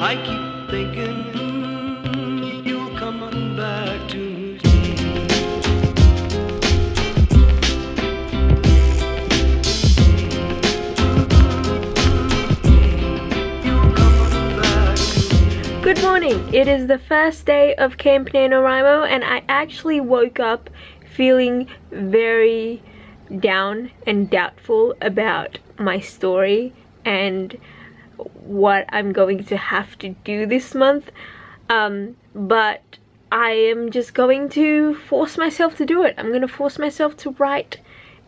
I keep thinking you'll come on back to me. Good morning! It is the first day of Camp Nanowrimo and I actually woke up feeling very down and doubtful about my story and what I'm going to have to do this month. But I am just going to force myself to do it. I'm going to force myself to write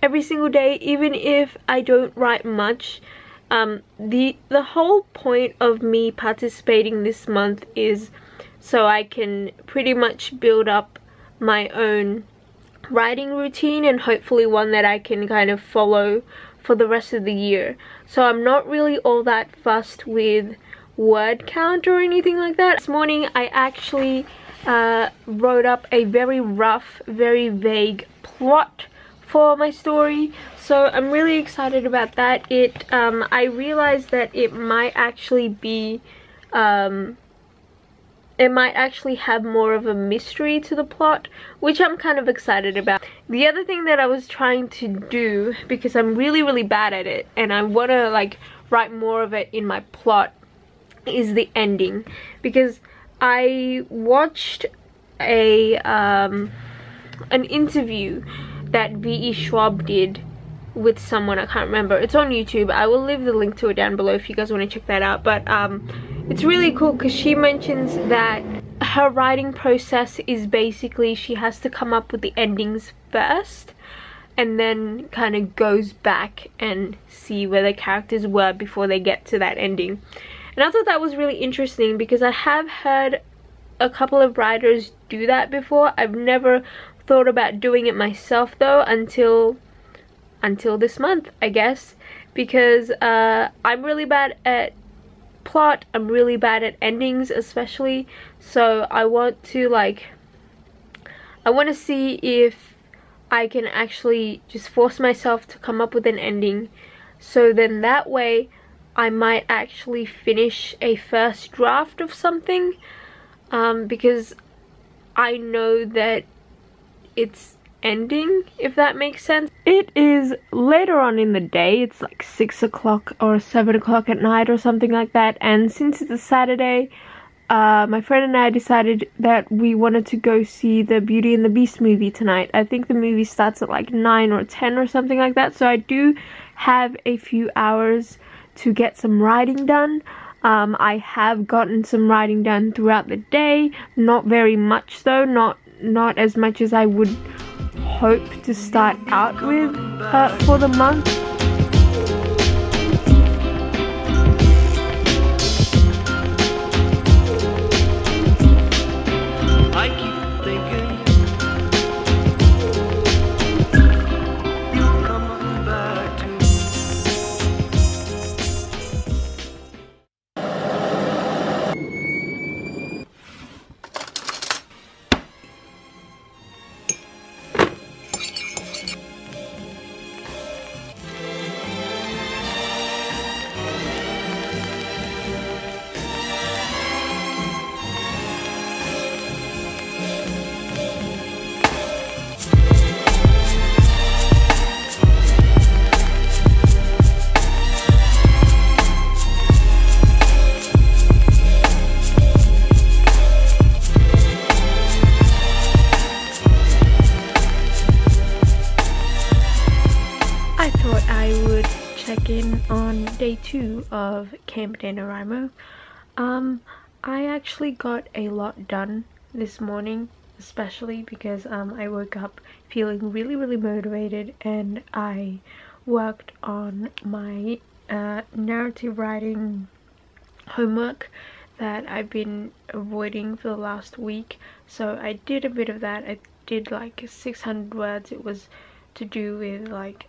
every single day, even if I don't write much. The whole point of me participating this month is so I can pretty much build up my own writing routine, and hopefully one that I can kind of follow for the rest of the year. So I'm not really all that fussed with word count or anything like that. This morning I actually wrote up a very rough, very vague plot for my story, so I'm really excited about that. I realized that it might actually be it might actually have more of a mystery to the plot, which I'm kind of excited about. The other thing that I was trying to do, because I'm really bad at it and I want to like write more of it in my plot, is the ending. Because I watched an interview that V.E. Schwab did with someone, I can't remember. It's on YouTube. I will leave the link to it down below if you guys want to check that out. But it's really cool because she mentions that her writing process is basically she has to come up with the endings first and then kind of goes back and see where the characters were before they get to that ending. And I thought that was really interesting because I have heard a couple of writers do that before. I've never thought about doing it myself though until this month, I guess, because I'm really bad at plot, I'm really bad at endings especially, so I want to see if I can actually just force myself to come up with an ending, so then that way I might actually finish a first draft of something, because I know that it's ending, if that makes sense. It is later on in the day, it's like 6 o'clock or 7 o'clock at night or something like that, and since it's a Saturday, my friend and I decided that we wanted to go see the Beauty and the Beast movie tonight. I think the movie starts at like 9 or 10 or something like that, so I do have a few hours to get some writing done. I have gotten some writing done throughout the day, not very much though, not as much as I would hope to start out with for the month. I keep thinking you'll come on back to me. In on day 2 of Camp Nano. I actually got a lot done this morning, especially because I woke up feeling really motivated, and I worked on my narrative writing homework that I've been avoiding for the last week. So I did a bit of that. I did like 600 words. It was to do with like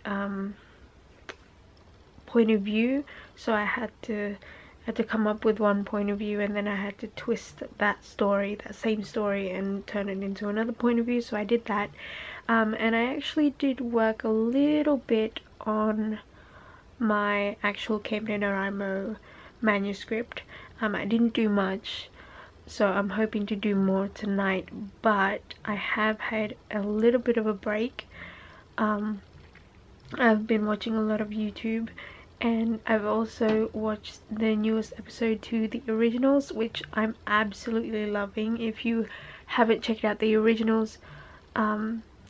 point of view, so I had to come up with one point of view, and then I had to twist that same story and turn it into another point of view. So I did that, and I actually did work a little bit on my actual Camp Nano manuscript. I didn't do much, so I'm hoping to do more tonight, but I have had a little bit of a break. I've been watching a lot of YouTube, and I've also watched the newest episode to the originals, which I'm absolutely loving. If you haven't checked out the originals,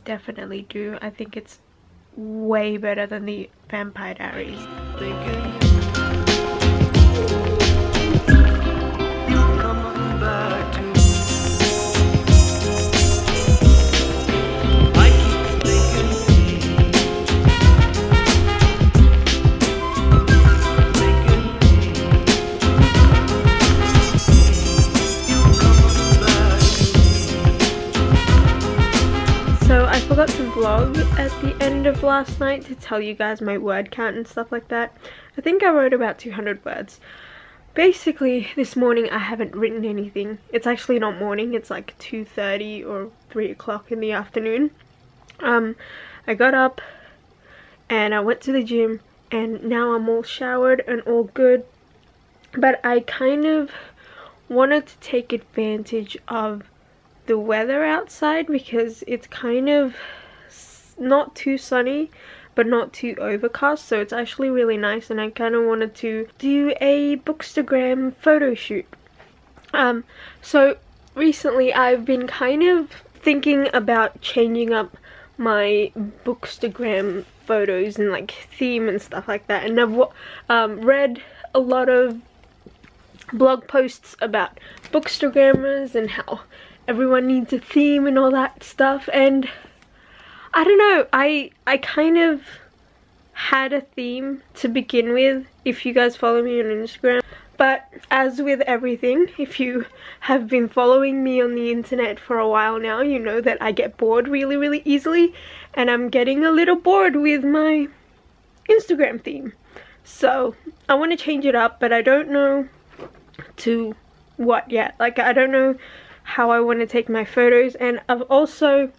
definitely do. I think it's way better than the Vampire Diaries. I forgot to vlog at the end of last night to tell you guys my word count and stuff like that. I think I wrote about 200 words. Basically, this morning I haven't written anything. It's actually not morning, it's like 2:30 or 3 o'clock in the afternoon. I got up and I went to the gym, and now I'm all showered and all good. But I kind of wanted to take advantage of the weather outside, because it's kind of not too sunny but not too overcast, so it's actually really nice, and I kind of wanted to do a Bookstagram photo shoot. So recently I've been kind of thinking about changing up my Bookstagram photos and like theme and stuff like that, and I've read a lot of blog posts about Bookstagrammers and how everyone needs a theme and all that stuff, and I don't know, I kind of had a theme to begin with, if you guys follow me on Instagram. But as with everything, if you have been following me on the internet for a while now, you know that I get bored really easily, and I'm getting a little bored with my Instagram theme. So I want to change it up, but I don't know to what yet. Like, I don't know how I want to take my photos, and I've also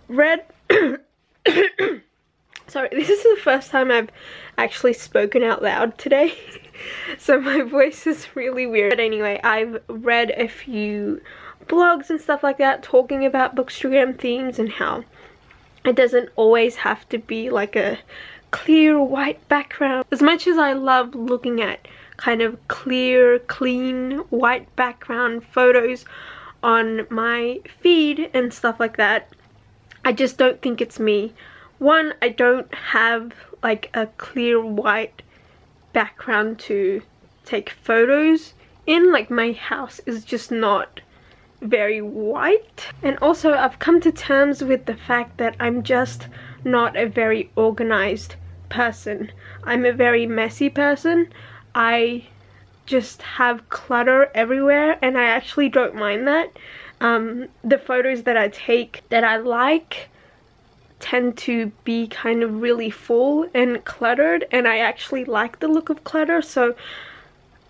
read sorry, this is the first time I've actually spoken out loud today, so my voice is really weird. But anyway, I've read a few blogs and stuff like that talking about Bookstagram themes and how it doesn't always have to be like a clear white background. As much as I love looking at kind of clear, clean, white background photos on my feed and stuff like that, I just don't think it's me. One, I don't have like a clear white background to take photos in. Like, my house is just not very white. And also I've come to terms with the fact that I'm just not a very organized person. I'm a very messy person. I just have clutter everywhere, and I actually don't mind that. The photos that I take that I like tend to be kind of really full and cluttered, and I actually like the look of clutter, so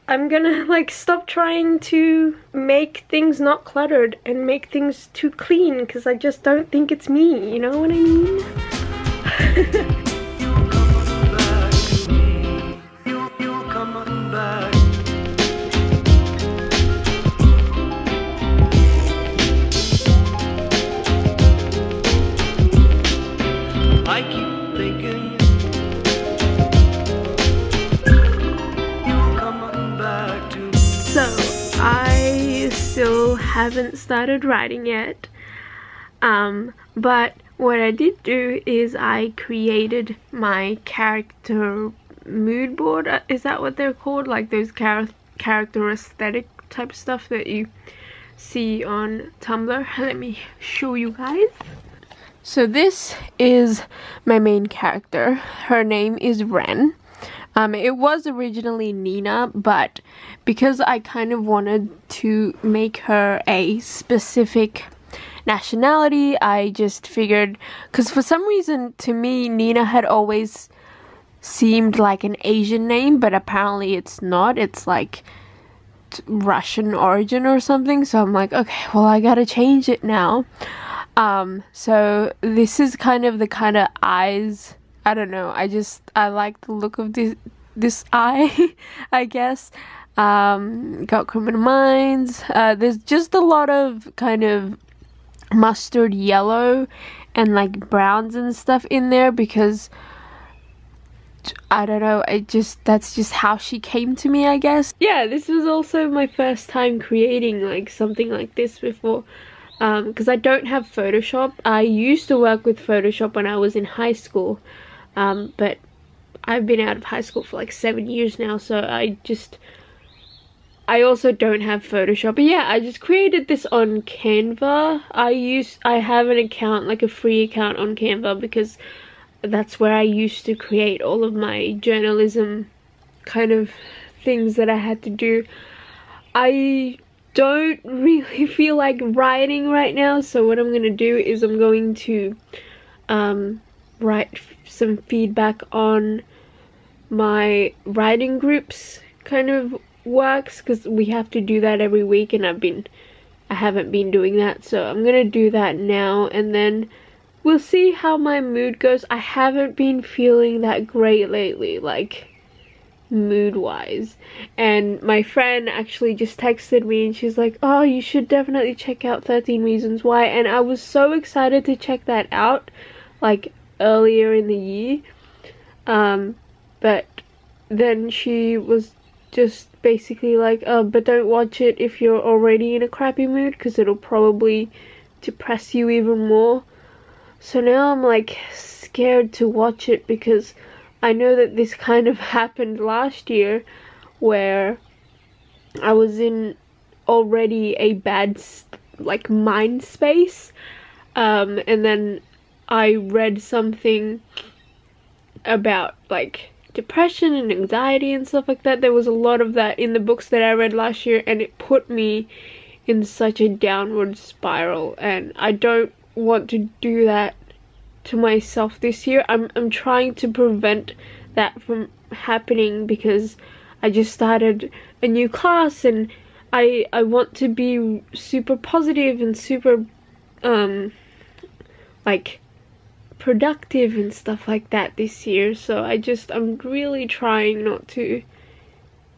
I'm gonna like stop trying to make things not cluttered and make things too clean, because I just don't think it's me, you know what I mean? Haven't started writing yet, but what I did do is I created my character mood board. Is that what they're called? Like those character aesthetic type stuff that you see on Tumblr. Let me show you guys. So this is my main character. Her name is Ren. It was originally Nina, but because I kind of wanted to make her a specific nationality, I just figured, because for some reason to me Nina had always seemed like an Asian name, but apparently it's not. It's like Russian origin or something, so I'm like, okay, well, I gotta change it now. So this is kind of the kind of eyes, I don't know, I like the look of this eye, I guess. Got Criminal Minds. There's just a lot of kind of mustard yellow and like browns and stuff in there because I don't know, that's just how she came to me, I guess. Yeah, this was also my first time creating like something like this before, because I don't have Photoshop. I used to work with Photoshop when I was in high school, but I've been out of high school for like 7 years now, so I also don't have Photoshop. But yeah, I just created this on Canva. I have an account, like a free account on Canva, because that's where I used to create all of my journalism kind of things that I had to do. I don't really feel like writing right now, so what I'm gonna do is I'm going to write some feedback on my writing groups kind of works, because we have to do that every week and I haven't been doing that, so I'm gonna do that now, and then we'll see how my mood goes. I haven't been feeling that great lately, like mood wise, and my friend actually just texted me and she's like, oh, you should definitely check out 13 Reasons Why, and I was so excited to check that out like earlier in the year, but then she was just basically like, oh, but don't watch it if you're already in a crappy mood because it'll probably depress you even more. So now I'm like scared to watch it because I know that this kind of happened last year where I was in already a bad like mind space, and then I read something about like depression and anxiety and stuff like that. There was a lot of that in the books that I read last year, and it put me in such a downward spiral, and I don't want to do that to myself this year. I'm trying to prevent that from happening because I just started a new class and I want to be super positive and super like productive and stuff like that this year. So I'm really trying not to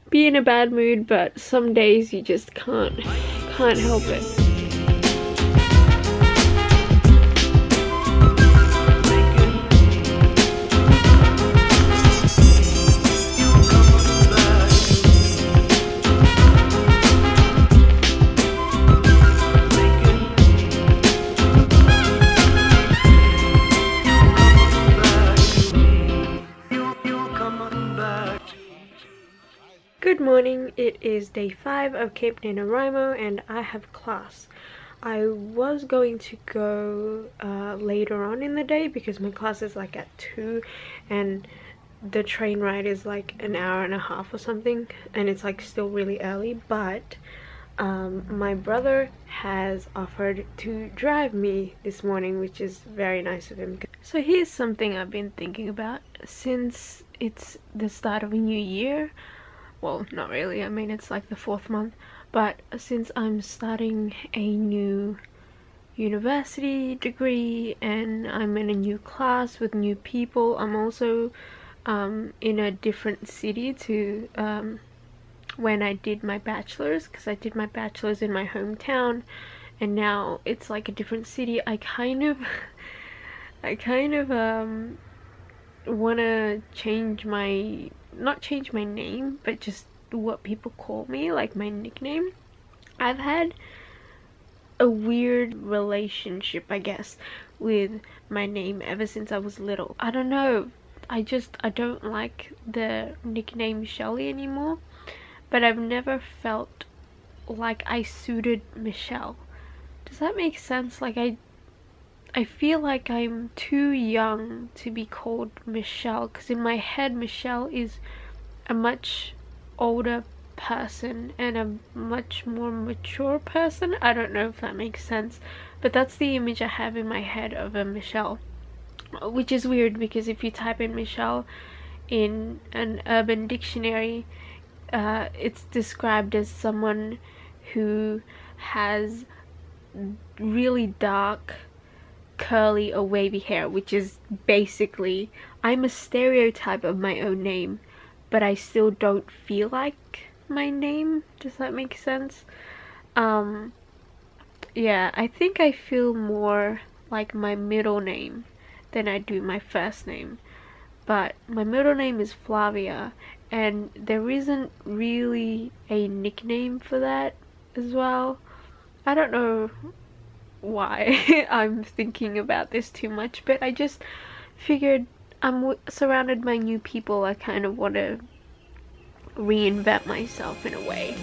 be in a bad mood, but some days you just can't help it. Good morning, it is day 5 of Camp Nanowrimo and I have class. I was going to go later on in the day because my class is like at 2 and the train ride is like an hour and a half or something, and it's like still really early, but my brother has offered to drive me this morning, which is very nice of him. So here's something I've been thinking about since it's the start of a new year. Well, not really, I mean it's like the 4th month, but since I'm starting a new university degree and I'm in a new class with new people, I'm also in a different city to when I did my bachelor's, because I did my bachelor's in my hometown and now it's like a different city. I kind of want to change my, not change my name, but just what people call me, like my nickname. I've had a weird relationship, I guess, with my name ever since I was little. I don't know, I don't like the nickname Shelly anymore, but I've never felt like I suited Michelle. Does that make sense? Like I feel like I'm too young to be called Michelle, because in my head Michelle is a much older person and a much more mature person. I don't know if that makes sense, but that's the image I have in my head of a Michelle, which is weird because if you type in Michelle in an Urban Dictionary, it's described as someone who has really dark curly or wavy hair, which is basically, I'm a stereotype of my own name, but I still don't feel like my name. Does that make sense? Yeah, I think I feel more like my middle name than I do my first name. But my middle name is Flavia, and there isn't really a nickname for that as well. I don't know why I'm thinking about this too much, but I just figured I'm surrounded by new people. I kind of want to reinvent myself in a way.